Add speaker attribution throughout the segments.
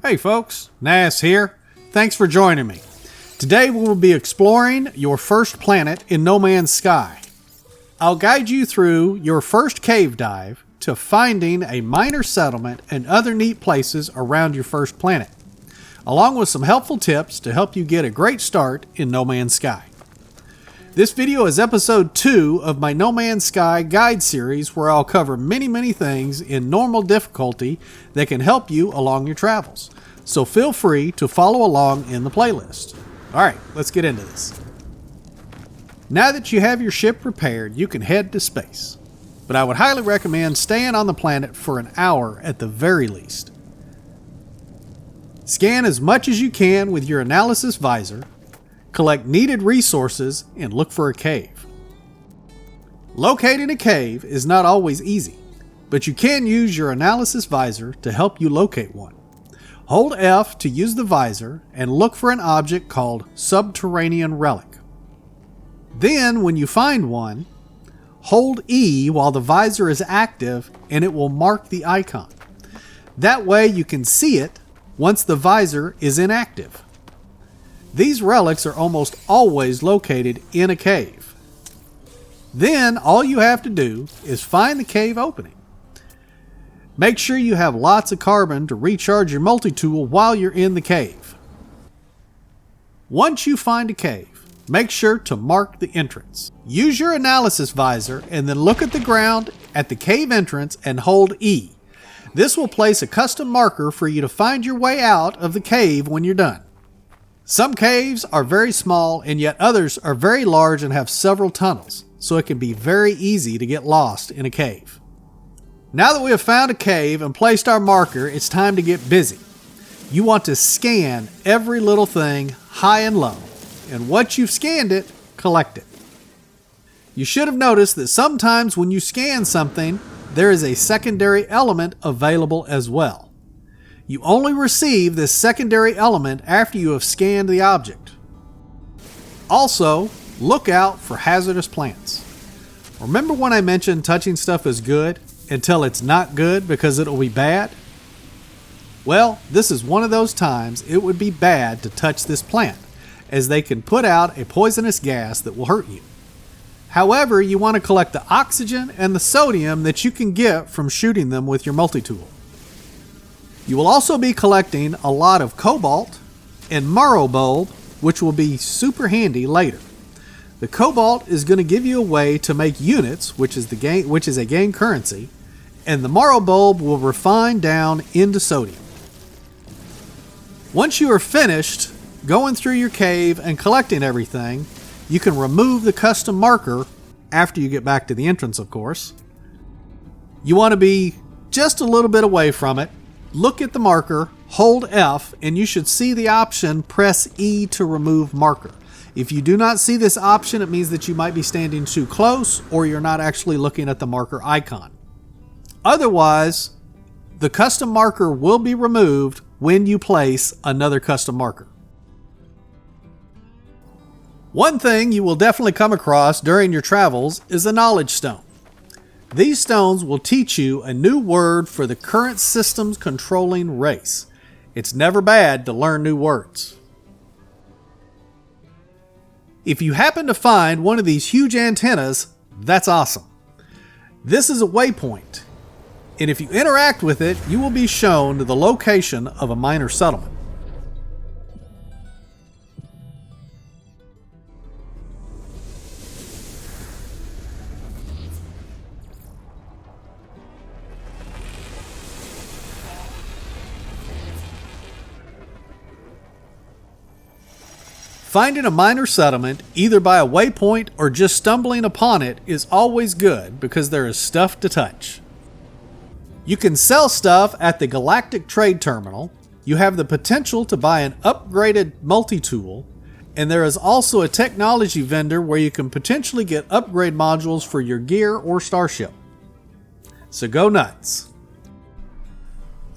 Speaker 1: Hey folks, Nas here. Thanks for joining me. Today we will be exploring your first planet in No Man's Sky. I'll guide you through your first cave dive to finding a minor settlement and other neat places around your first planet, along with some helpful tips to help you get a great start in No Man's Sky. This video is episode 2 of my No Man's Sky guide series, where I'll cover many things in normal difficulty that can help you along your travels. So feel free to follow along in the playlist. Alright, let's get into this. Now that you have your ship repaired, you can head to space. But I would highly recommend staying on the planet for an hour at the very least. Scan as much as you can with your analysis visor. Collect needed resources and look for a cave. Locating a cave is not always easy, but you can use your analysis visor to help you locate one. Hold F to use the visor and look for an object called subterranean relic. Then, when you find one, hold E while the visor is active and it will mark the icon. That way you can see it once the visor is inactive. These relics are almost always located in a cave. Then all you have to do is find the cave opening. Make sure you have lots of carbon to recharge your multi-tool while you're in the cave. Once you find a cave, make sure to mark the entrance. Use your analysis visor and then look at the ground at the cave entrance and hold E. This will place a custom marker for you to find your way out of the cave when you're done. Some caves are very small, and yet others are very large and have several tunnels, so it can be very easy to get lost in a cave. Now that we have found a cave and placed our marker, it's time to get busy. You want to scan every little thing high and low, and once you've scanned it, collect it. You should have noticed that sometimes when you scan something, there is a secondary element available as well. You only receive this secondary element after you have scanned the object. Also, look out for hazardous plants. Remember when I mentioned touching stuff is good until it's not good because it'll be bad? Well, this is one of those times it would be bad to touch this plant, as they can put out a poisonous gas that will hurt you. However, you want to collect the oxygen and the sodium that you can get from shooting them with your multi-tool. You will also be collecting a lot of cobalt and marrow bulb, which will be super handy later. The cobalt is going to give you a way to make units, which is a game currency, and the marrow bulb will refine down into sodium. Once you are finished going through your cave and collecting everything, you can remove the custom marker after you get back to the entrance, of course. You want to be just a little bit away from it. Look at the marker, hold F, and you should see the option press E to remove marker. If you do not see this option, it means that you might be standing too close or you're not actually looking at the marker icon. Otherwise, the custom marker will be removed when you place another custom marker. One thing you will definitely come across during your travels is a knowledge stone. These stones will teach you a new word for the current system's controlling race. It's never bad to learn new words. If you happen to find one of these huge antennas, that's awesome. This is a waypoint, and if you interact with it, you will be shown the location of a minor settlement. Finding a minor settlement, either by a waypoint or just stumbling upon it, is always good because there is stuff to touch. You can sell stuff at the Galactic Trade Terminal, you have the potential to buy an upgraded multi-tool, and there is also a technology vendor where you can potentially get upgrade modules for your gear or starship. So go nuts.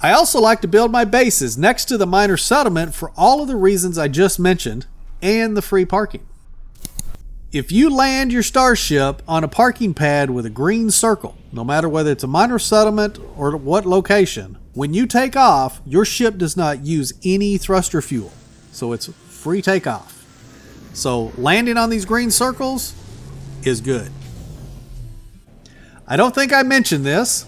Speaker 1: I also like to build my bases next to the minor settlement for all of the reasons I just mentioned, and the free parking. If you land your starship on a parking pad with a green circle, no matter whether it's a minor settlement or what location, when you take off, your ship does not use any thruster fuel. So it's free takeoff. So landing on these green circles is good. I don't think I mentioned this,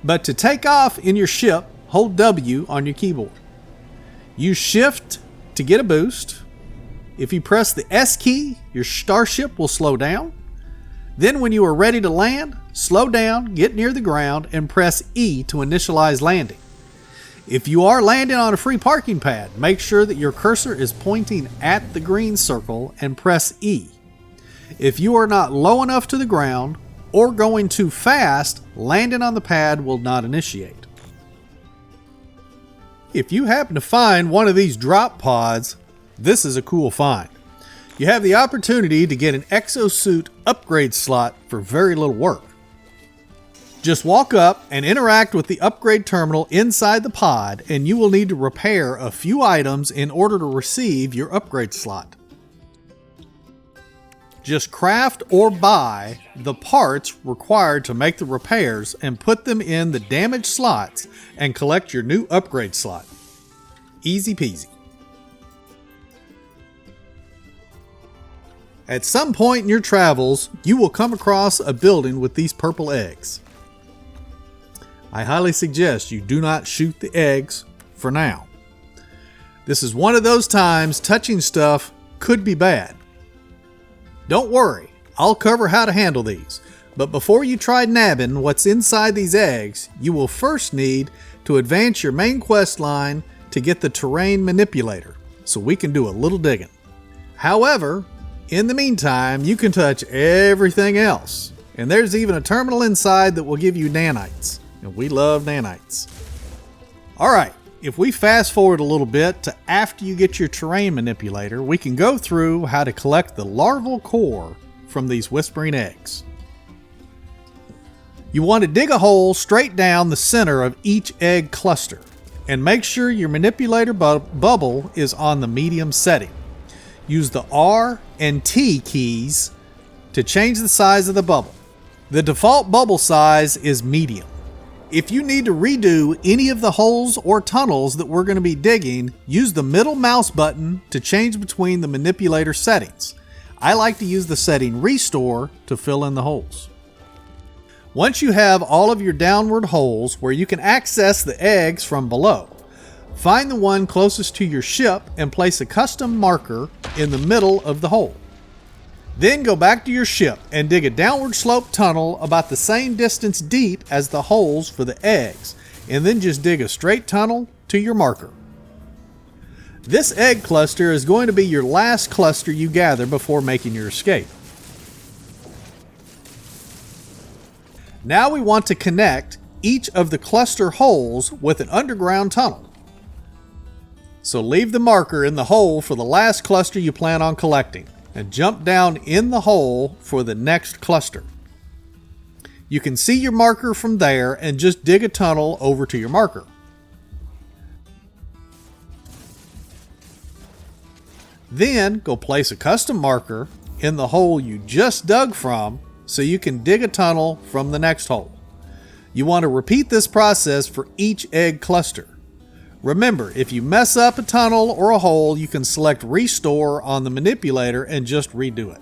Speaker 1: but to take off in your ship, hold W on your keyboard. Use Shift to get a boost. If you press the S key, your starship will slow down. Then when you are ready to land, slow down, get near the ground, and press E to initialize landing. If you are landing on a free parking pad, make sure that your cursor is pointing at the green circle and press E. If you are not low enough to the ground or going too fast, landing on the pad will not initiate. If you happen to find one of these drop pods, this is a cool find. You have the opportunity to get an exosuit upgrade slot for very little work. Just walk up and interact with the upgrade terminal inside the pod, and you will need to repair a few items in order to receive your upgrade slot. Just craft or buy the parts required to make the repairs and put them in the damaged slots and collect your new upgrade slot. Easy peasy. At some point in your travels, you will come across a building with these purple eggs. I highly suggest you do not shoot the eggs for now. This is one of those times touching stuff could be bad. Don't worry, I'll cover how to handle these, but before you try nabbing what's inside these eggs, you will first need to advance your main quest line to get the terrain manipulator, so we can do a little digging. However, in the meantime, you can touch everything else, and there's even a terminal inside that will give you nanites, and we love nanites. Alright, if we fast forward a little bit to after you get your terrain manipulator, we can go through how to collect the larval core from these whispering eggs. You want to dig a hole straight down the center of each egg cluster, and make sure your manipulator bubble is on the medium setting. Use the R and T keys to change the size of the bubble. The default bubble size is medium. If you need to redo any of the holes or tunnels that we're going to be digging, use the middle mouse button to change between the manipulator settings. I like to use the setting Restore to fill in the holes. Once you have all of your downward holes where you can access the eggs from below, find the one closest to your ship and place a custom marker in the middle of the hole. Then go back to your ship and dig a downward slope tunnel about the same distance deep as the holes for the eggs, and then just dig a straight tunnel to your marker. This egg cluster is going to be your last cluster you gather before making your escape. Now we want to connect each of the cluster holes with an underground tunnel. So leave the marker in the hole for the last cluster you plan on collecting, and jump down in the hole for the next cluster. You can see your marker from there and just dig a tunnel over to your marker. Then go place a custom marker in the hole you just dug from so you can dig a tunnel from the next hole. You want to repeat this process for each egg cluster. Remember, if you mess up a tunnel or a hole, you can select Restore on the manipulator and just redo it.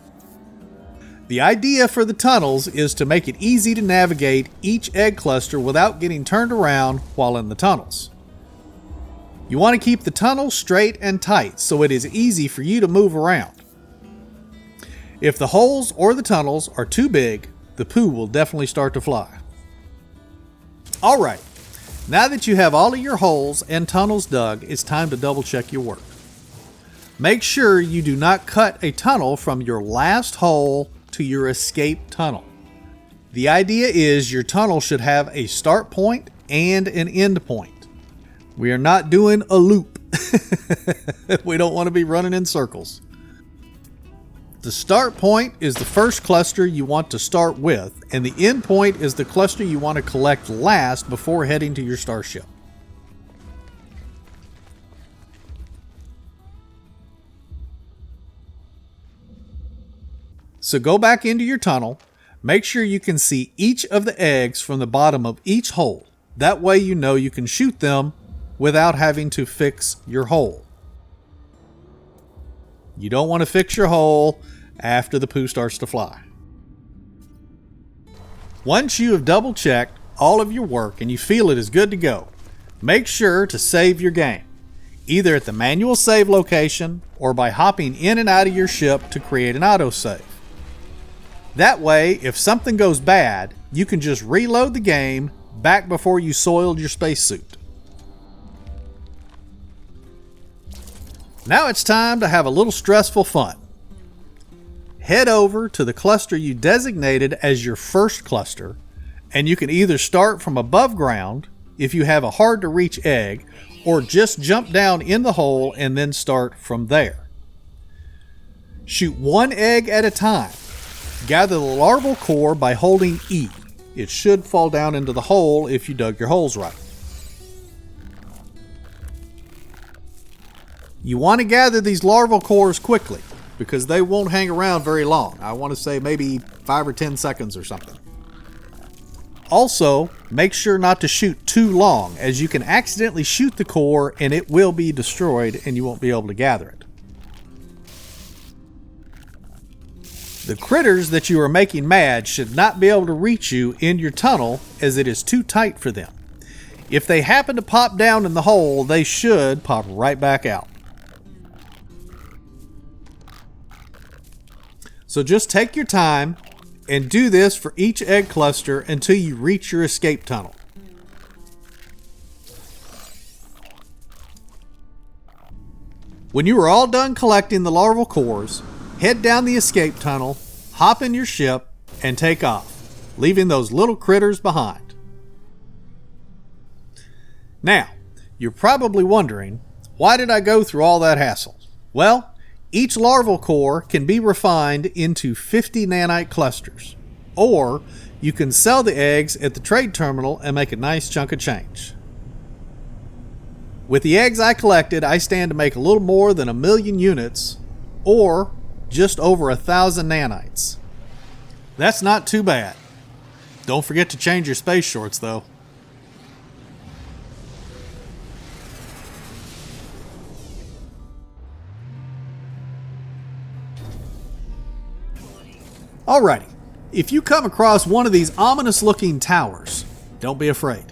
Speaker 1: The idea for the tunnels is to make it easy to navigate each egg cluster without getting turned around while in the tunnels. You want to keep the tunnel straight and tight so it is easy for you to move around. If the holes or the tunnels are too big, the poo will definitely start to fly. Alright. Now that you have all of your holes and tunnels dug, it's time to double check your work. Make sure you do not cut a tunnel from your last hole to your escape tunnel. The idea is your tunnel should have a start point and an end point. We are not doing a loop. We don't want to be running in circles. The start point is the first cluster you want to start with, and the end point is the cluster you want to collect last before heading to your starship. So go back into your tunnel, Make sure you can see each of the eggs from the bottom of each hole. That way you know you can shoot them without having to fix your hole. You don't want to fix your hole after the poo starts to fly. Once you have double checked all of your work and you feel it is good to go, make sure to save your game, either at the manual save location or by hopping in and out of your ship to create an autosave. That way, if something goes bad, you can just reload the game back before you soiled your spacesuit. Now it's time to have a little stressful fun. Head over to the cluster you designated as your first cluster, and you can either start from above ground if you have a hard to reach egg, or just jump down in the hole and then start from there. Shoot one egg at a time. Gather the larval core by holding E. It should fall down into the hole if you dug your holes right. You want to gather these larval cores quickly because they won't hang around very long. I want to say maybe 5 or 10 seconds or something. Also, make sure not to shoot too long, as you can accidentally shoot the core and it will be destroyed and you won't be able to gather it. The critters that you are making mad should not be able to reach you in your tunnel, as it is too tight for them. If they happen to pop down in the hole, they should pop right back out. So just take your time and do this for each egg cluster until you reach your escape tunnel. When you are all done collecting the larval cores, head down the escape tunnel, hop in your ship, and take off, leaving those little critters behind. Now, you're probably wondering, why did I go through all that hassle? Well, each larval core can be refined into 50 nanite clusters, or you can sell the eggs at the trade terminal and make a nice chunk of change. With the eggs I collected, I stand to make a little more than 1 million units, or just over 1,000 nanites. That's not too bad. Don't forget to change your space shorts though. Alrighty, if you come across one of these ominous looking towers, don't be afraid.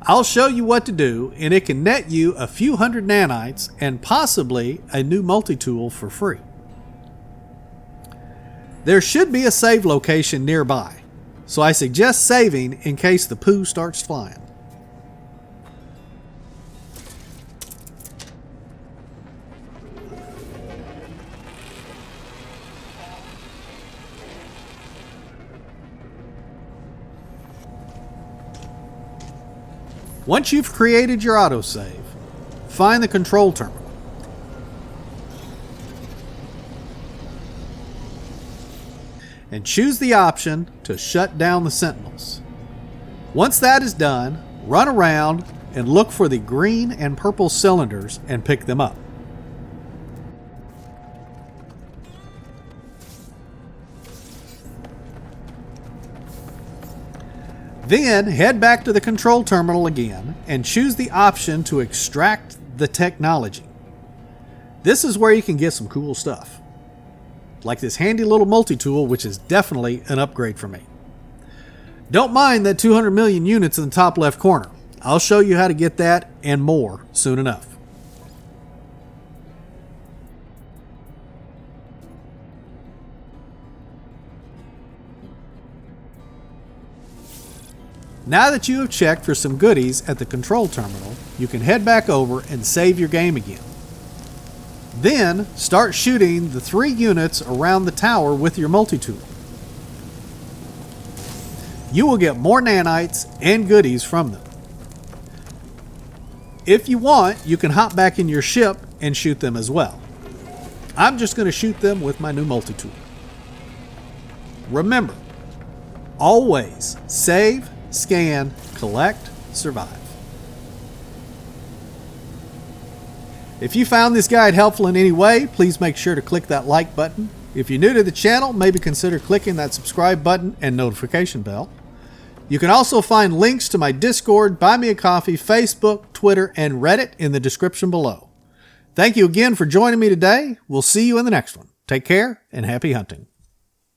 Speaker 1: I'll show you what to do, and it can net you a few hundred nanites and possibly a new multi-tool for free. There should be a save location nearby, so I suggest saving in case the poo starts flying. Once you've created your autosave, find the control terminal. And choose the option to shut down the Sentinels. Once that is done, run around and look for the green and purple cylinders and pick them up. Then head back to the control terminal again and choose the option to extract the technology. This is where you can get some cool stuff, like this handy little multi-tool, which is definitely an upgrade for me. Don't mind that 200 million units in the top left corner. I'll show you how to get that and more soon enough. Now that you have checked for some goodies at the control terminal, you can head back over and save your game again. Then start shooting the 3 units around the tower with your multi-tool. You will get more nanites and goodies from them. If you want, you can hop back in your ship and shoot them as well. I'm just going to shoot them with my new multi-tool. Remember, always save, scan, collect, survive. If you found this guide helpful in any way, please make sure to click that like button If you're new to the channel, maybe consider clicking that subscribe button and notification bell. You can also find links to my Discord, Buy Me a Coffee, Facebook, Twitter, and Reddit in the description below. Thank you again for joining me today. We'll see you in the next one. Take care and happy hunting.